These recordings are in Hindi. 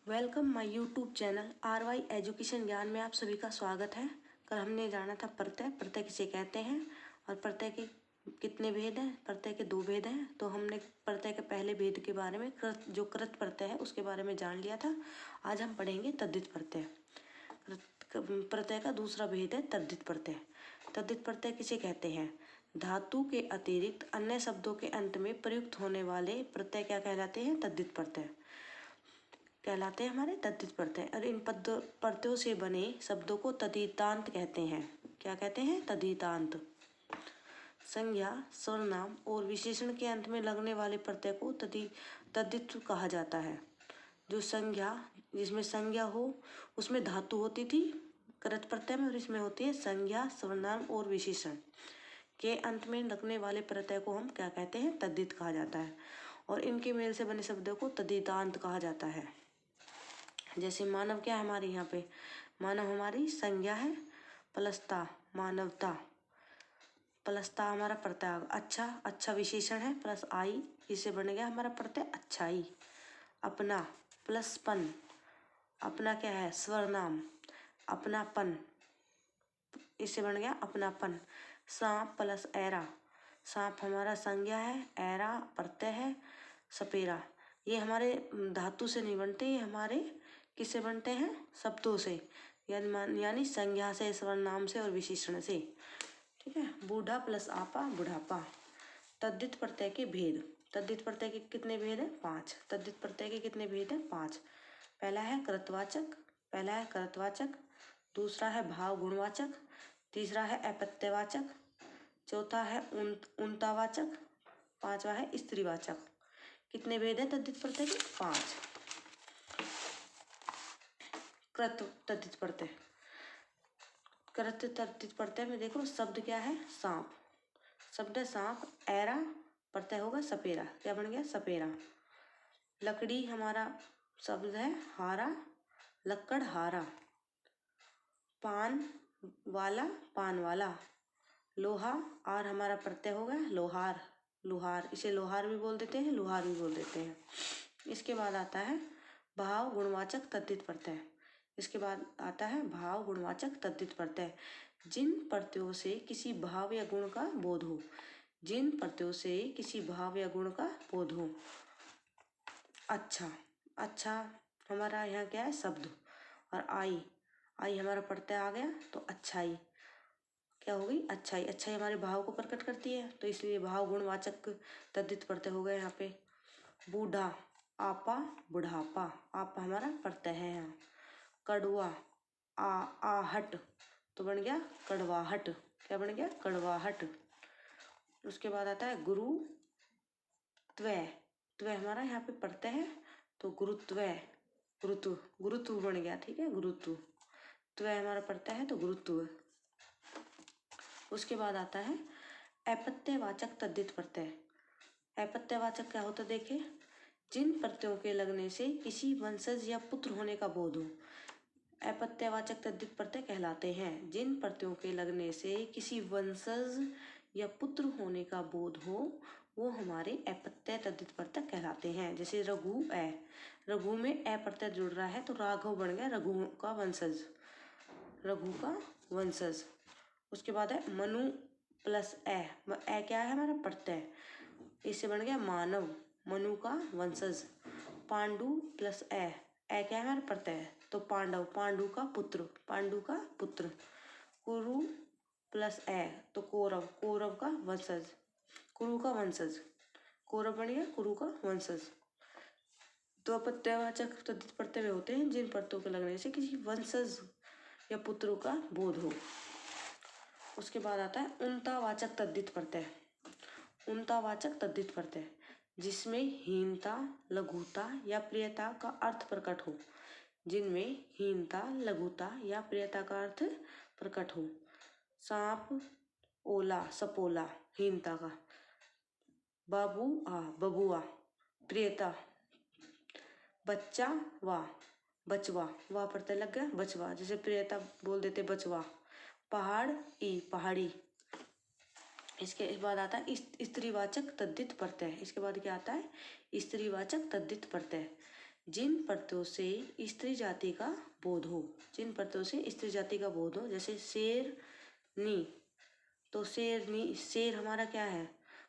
Welcome my YouTube channel RY education ज्ञान में आप सभी का स्वागत है। कल हमने जाना था प्रत्यय। प्रत्यय किसे कहते हैं और प्रत्यय के कितने भेद हैं। प्रत्यय के 2 भेद हैं। तो हमने प्रत्यय के पहले भेद के बारे में जो कृत प्रत्यय है उसके बारे में जान लिया था। आज हम पढ़ेंगे तद्धित प्रत्यय। प्रत्यय का दूसरा भेद है तद्धित प्रत्यय। तद्धित प्रत्यय किसे कहते हैं? धातु के अतिरिक्त अन्य शब्दों के अंत में प्रयुक्त होने वाले प्रत्यय क्या कहलाते हैं? तद्धित प्रत्यय कहलाते हैं हमारे तद्धित प्रत्यय। और इन प्रत्ययों से बने शब्दों को तद्धितांत कहते हैं। क्या कहते हैं? तद्धितांत। संज्ञा, सर्वनाम और विशेषण के अंत में लगने वाले प्रत्यय को तद्धित कहा जाता है। जो संज्ञा, जिसमें संज्ञा हो उसमें धातु होती थी कृत प्रत्यय में, और इसमें होती है संज्ञा, सर्वनाम और विशेषण के अंत में लगने वाले प्रत्यय को हम क्या कहते हैं? तद्धित कहा जाता है। और इनके मेल से बने शब्दों को तद्धितांत कहा जाता है। जैसे मानव क्या है हमारे यहाँ पे? मानव हमारी संज्ञा है, प्लसता मानवता, प्लसता हमारा प्रत्यय। अच्छा, अच्छा विशेषण है, प्लस आई, इससे बन गया हमारा प्रत्यय अच्छाई। अपना प्लस पन, अपना क्या है? स्वरनाम, अपनापन, इससे बन गया अपनापन। सांप प्लस ऐरा, सांप हमारा संज्ञा है, ऐरा प्रत्यय है, सपेरा। ये हमारे धातु से नहीं बनते, ये हमारे किससे बनते हैं? शब्दों से, यानी संज्ञा से, सर्वनाम से और विशेषण से। ठीक है। बूढ़ा प्लस आपा, बुढ़ापा। तद्धित प्रत्यय के भेद। तद्धित प्रत्यय के कितने भेद हैं? 5। तद्धित प्रत्यय के कितने भेद हैं? 5। पहला है कृतवाचक, दूसरा है भाव गुणवाचक, तीसरा है अपत्यवाचक, चौथा है उनतावाचक, पांचवा है स्त्रीवाचक। कितने भेद हैं तद्धित प्रत्यय के? 5। कृत तद्धित प्रत्यय। कृत तद्धित प्रत्यय में देखो शब्द क्या है? सांप, शब्द है सांप, ऐरा प्रत्यय होगा सपेरा, क्या बन गया? सपेरा। लकड़ी हमारा शब्द है हारा, लक्कड़ हारा। पान वाला, पान वाला। लोहा आर हमारा प्रत्यय होगा लोहार, लुहार, इसे लोहार भी बोल देते हैं, लुहार भी बोल देते हैं। इसके बाद आता है भाव गुणवाचक तद्धित प्रत्यय। इसके बाद आता है भाव गुणवाचक तद्धित प्रत्यय। जिन प्रत्ययों से किसी भाव या गुण का बोध हो, जिन प्रत्ययों से किसी भाव या गुण का बोध हो। अच्छा, अच्छा हमारा यहाँ क्या है? शब्द। और आई, आई हमारा प्रत्यय आ गया तो अच्छाई, क्या हो गई? अच्छाई। अच्छाई हमारे भाव को प्रकट करती है, तो इसलिए भाव गुणवाचक तद्धित प्रत्यय हो गए यहाँ पे। बूढ़ा, आपा, बुढ़ापा, आपा हमारा प्रत्यय है यहाँ। कड़वा, आहट, तो बन गया कड़वाहट, क्या बन गया? कड़वाहट। उसके बाद आता है गुरु त्वय, त्वय हमारा यहाँ पे प्रत्यय है तो गुरुत्व, गुरुत्व, गुरुत्व बन गया। ठीक है, गुरुत्व। त्वय हमारा प्रत्यय है तो गुरुत्व। उसके बाद आता है अपत्यवाचक तद्धित प्रत्यय। अपत्यवाचक क्या होता है? देखिए, जिन प्रत्ययों के लगने से किसी वंशज या पुत्र होने का बोध हो, अपत्यवाचक तद्धित प्रत्यय कहलाते हैं। जिन प्रत्ययों के लगने से किसी वंशज या पुत्र होने का बोध हो वो हमारे अपत्य तद्धित प्रत्यय कहलाते हैं। जैसे रघु, रघु में अ प्रत्यय जुड़ रहा है तो राघव बन गया रघु का वंशज, रघु का वंशज। उसके बाद है मनु प्लस ए क्या है हमारा? प्रत्यय, इससे बन गया मानव, मनु का वंशज। पांडु प्लस ए क्या है हमारा? प्रत्यय, तो पांडव, पांडु का पुत्र, पांडु का पुत्र। कुरु प्लस ए तो कौरव, कौरव का वंशज, कुरु का वंशज, कौरव बन गया कुरु का वंशज। तो अपत्यवाचक तद्धित प्रत्यय होते हैं जिन प्रत्ययों के लगने से किसी वंशज या पुत्रों का बोध हो। उसके बाद आता है उनतावाचक तद्धित प्रत्यय। उनतावाचक तद्धित प्रत्यय जिसमें हीनता, लघुता या प्रियता का अर्थ प्रकट हो, जिनमें हीनता, लघुता या प्रियता का अर्थ प्रकट हो। सांप, ओला, सपोला, हीनता का। बाबू बबुआ, प्रियता। बच्चा वाह, बचवा, वाह प्रत्यय लग गया बचवा, जैसे प्रियता बोल देते बचवा। पहाड़ पहाड़ी। इसके बाद आता है स्त्रीवाचक तद्धित प्रत्यय। इसके बाद क्या आता है? स्त्रीवाचक तद्धित प्रत्यय जिन प्रत्ययों से स्त्री जाति का बोध हो, जिन प्रत्ययों से स्त्री जाति का बोध हो, जैसे शेरनी, तो शेरनी, शेर हमारा क्या है,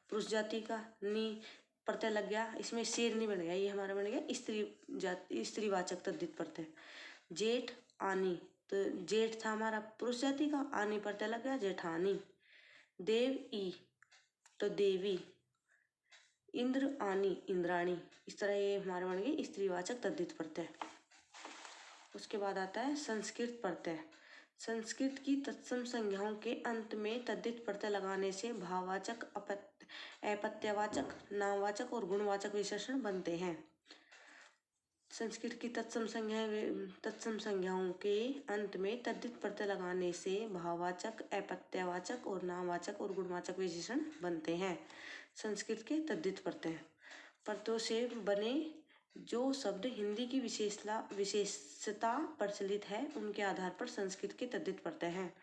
पुरुष जाति का, नी प्रत्यय लग गया, इसमें शेरनी बन गया, ये हमारा बन गया स्त्री जाति, स्त्रीवाचक तद्धित प्रत्यय। जेठ आनी, तो जेठ था हमारा पुरुष जाति का, आनी प्रत्यय लग गया जेठानी। देव ई, तो देवी। इंद्र आनी, इंद्राणी, इस तरह ये हमारे बन गए स्त्रीवाचक तद्धित प्रत्यय। उसके बाद आता है संस्कृत प्रत्यय। संस्कृत की तत्सम संज्ञाओं के अंत में तद्धित प्रत्यय लगाने से भाववाचक, अपत्यवाचक, नामवाचक और गुणवाचक विशेषण बनते हैं। संस्कृत की तत्सम संज्ञाओं के अंत में तद्धित प्रत्यय लगाने से भाववाचक, अपत्यवाचक और नामवाचक और गुणवाचक विशेषण बनते हैं। संस्कृत के तद्धित प्रत्ययों से बने जो शब्द हिंदी की विशेषता प्रचलित है उनके आधार पर संस्कृत के तद्धित प्रत्यय हैं।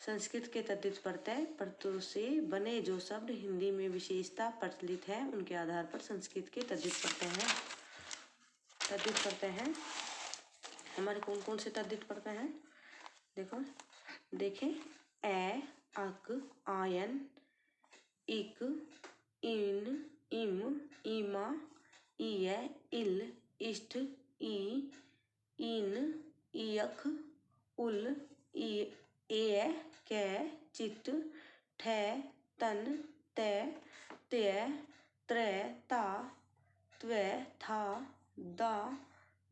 संस्कृत के तद्धित प्रत्ययों से बने जो शब्द हिंदी में विशेषता प्रचलित है उनके आधार पर संस्कृत के तद्धित प्रत्यय हैं। हमारे कौन कौन से तद्धित प्रत्यय हैं, देखो देखें, ए, अक, आयन, इक, इन, इम, ईमा, ईय, इल, इष्ट, ई, इन, इयख, उल, एय, कै, चित, ठै, तन, तै, त्य, त्रय, ता, त्वय, था, दा,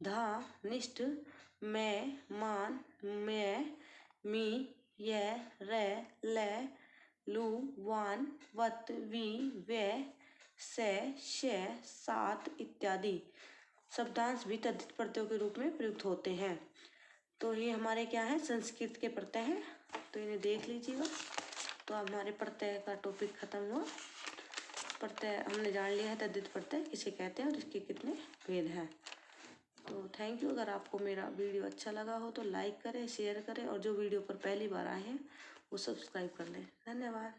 धा, निष्ठ, मैं, मान, मैं, मी, य, रै, लै, लू, वान, वत, वी, वे, से, शे, सात इत्यादि शब्दांश भी तद्धित प्रत्ययों के रूप में प्रयुक्त होते हैं। तो ये हमारे क्या है, संस्कृत के प्रत्यय हैं, तो इन्हें देख लीजिएगा। तो अब हमारे प्रत्यय का टॉपिक खत्म हुआ। प्रत्यय हमने जान लिया है तद्धित प्रत्यय किसे कहते हैं और इसके कितने भेद हैं। तो थैंक यू। अगर आपको मेरा वीडियो अच्छा लगा हो तो लाइक करें, शेयर करें और जो वीडियो पर पहली बार आए हैं वो सब्सक्राइब कर लें। धन्यवाद।